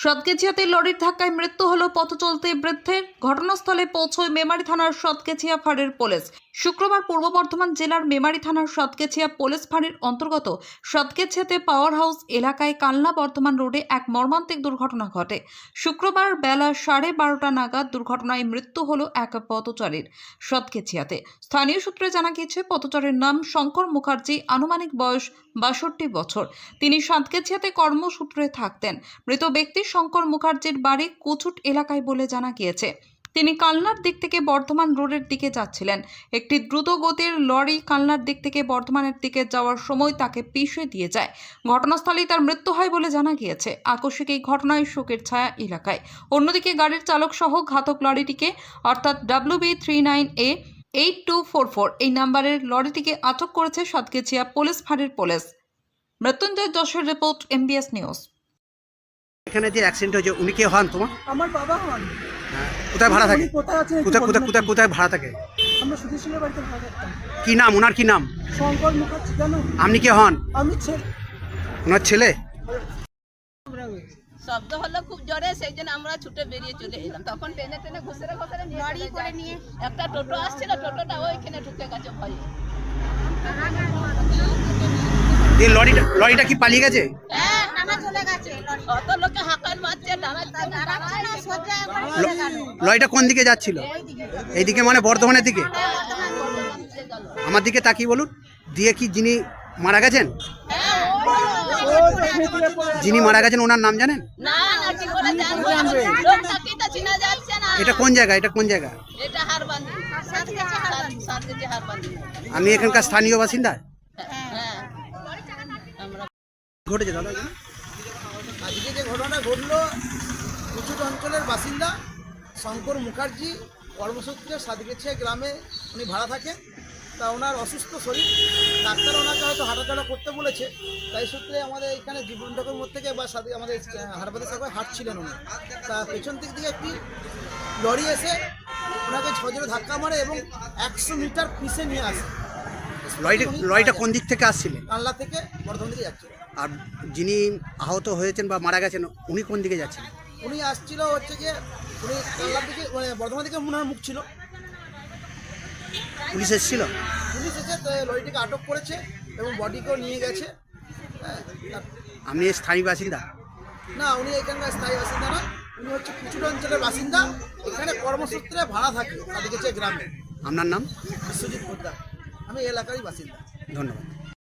সৎকেছিয়াতে লরির ধাক্কায় মৃত্যু হলো পথ চলতে বৃদ্ধের। ঘটনাস্থলে পৌঁছয় মেমারি থানার সৎকেছিয়া ফাঁড়ির পুলিশ। শুক্রবার পূর্ব বর্ধমান জেলার মেমারি থানার সৎকেছিয়া পুলিশ ফাঁড়ির অন্তর্গত সৎকেছিয়াতে পাওয়ার হাউস এলাকায় কালনা বর্ধমান রোডে এক মর্মান্তিক দুর্ঘটনা ঘটে। শুক্রবার বেলা 12:30 নাগাদ দুর্ঘটনায় মৃত্যু হলো এক পথচারীর সৎকেছিয়াতে। স্থানীয় সূত্রে জানা গিয়েছে, পথচারীর নাম শঙ্কর মুখার্জি, আনুমানিক বয়স 62 বছর। তিনি সৎকেছিয়াতে কর্মসূত্রে থাকতেন। মৃত ব্যক্তি শঙ্কর মুখার্জির বাড়ি কুচুট এলাকায় বলে জানা গিয়েছে। তিনি কালনার দিক থেকে বর্ধমান রোডের দিকে যাচ্ছিলেন। একটি দ্রুত গতির লরি কালনার দিক থেকে বর্ধমানের দিকে যাওয়ার সময় তাকে পিষে দিয়ে যায়। ঘটনাস্থলেই তার মৃত্যু হয় বলে জানা গিয়েছে। আকস্মিক এই ঘটনায় শোকের ছায়া এলাকায়। অন্যদিকে গাড়ির চালক সহ ঘাতক লরিটিকে অর্থাৎ WB39A 8244 এই নাম্বারের লরিটিকে আটক করেছে সৎকেছিয়া পুলিশ ফাঁড়ির পুলিশ। মৃত্যুঞ্জয় যশের রিপোর্ট, MBS নিউজ। এখানে যে অ্যাক্সিডেন্ট হয়েছে উনি কে হন তোমার? আমার বাবা হন। কোথায় ভাড়া থাকে? কোথায় আছে? কোথায় ভাড়া থাকে? আমরা সুধীর বাড়িতে ভাড়া থাকতাম। কি নাম ওনার? কি নাম? শঙ্কর মুখার্জি। জানো? আপনি কে হন? আমি ছেলে। ওনার ছেলে? শব্দ হলো খুব জোরে, সেই জন্য আমরা ছুটে বেরিয়ে চলে এলাম। তখন টেনে টেনে ঘুষরে নিয়ে একটা টোটো আসছিল, টোটোটা ওইখানে ঢুকে গেছে ভয়ে। এই লরিটা কি পালিয়ে গেছে? হ্যাঁ, টানা চলে গেছে। অত লোকে হাঁকার মারছে, লরিটা কোন দিকে যাচ্ছিল? এইদিকে মানে বর্ধমানের দিকে? আমার দিকে তাকিয়ে বলুন। দিয়ে কি যিনি মারা গেছেন, যিনি মারা গেছেন ওনার নাম জানেন? না না, কি করে জানবে? লোকটাকে তো চেনা যাচ্ছে না। এটা কোন জায়গা? এটা কোন জায়গা? এটা হারবান্দি, সাতকেছি হারবান্দি। আমি এখানকার স্থানীয় বাসিন্দা। হ্যাঁ, আমরা ঘটেছে দাদা? আজকে যে ঘটনাটা ঘটলো, কুচুট অঞ্চলের বাসিন্দা শঙ্কর মুখার্জি কর্মসূত্রে সাতগেছিয়া গ্রামে উনি ভাড়া থাকেন। তা ওনার অসুস্থ শরীর, ডাক্তার ওনাকে হয়তো হাঁটাচলা করতে বলেছে। তাই সূত্রে আমাদের এখানে জীবনটাকের মধ্যে থেকে বা আমাদের হারবাদে সাথে হাঁটছিলেন উনি। তা পেছন দিক থেকে একটি লরি এসে ওনাকে ঝড়ে ধাক্কা মারে এবং 100 মিটার পিছে নিয়ে আসে। লরিটা কোন দিক থেকে আসছিলেন? কানলা থেকে বর্ধমান দিকে যাচ্ছে। আর যিনি আহত হয়েছেন বা মারা গেছেন উনি কোন দিকে যাচ্ছেন? উনি আসছিল হচ্ছে গিয়ে, উনি কানলার দিকে মানে বর্ধমান দিকে ওনার মুখ ছিল। পুলিশ এসেছিল? পুলিশ এসে লরিটিকে আটক করেছে এবং বডিকেও নিয়ে গেছে। আপনি স্থানীয় বাসিন্দা? না, উনি এখানকার স্থায়ী বাসিন্দা নয়, উনি হচ্ছে কুচুট অঞ্চলের বাসিন্দা। এখানে কর্মসূত্রে ভাড়া থাকে সাতগেছিয়া গ্রামে। আপনার নাম? বিশ্বজিৎ পোদ্দার। আমি এই এলাকারই বাসিন্দা। ধন্যবাদ।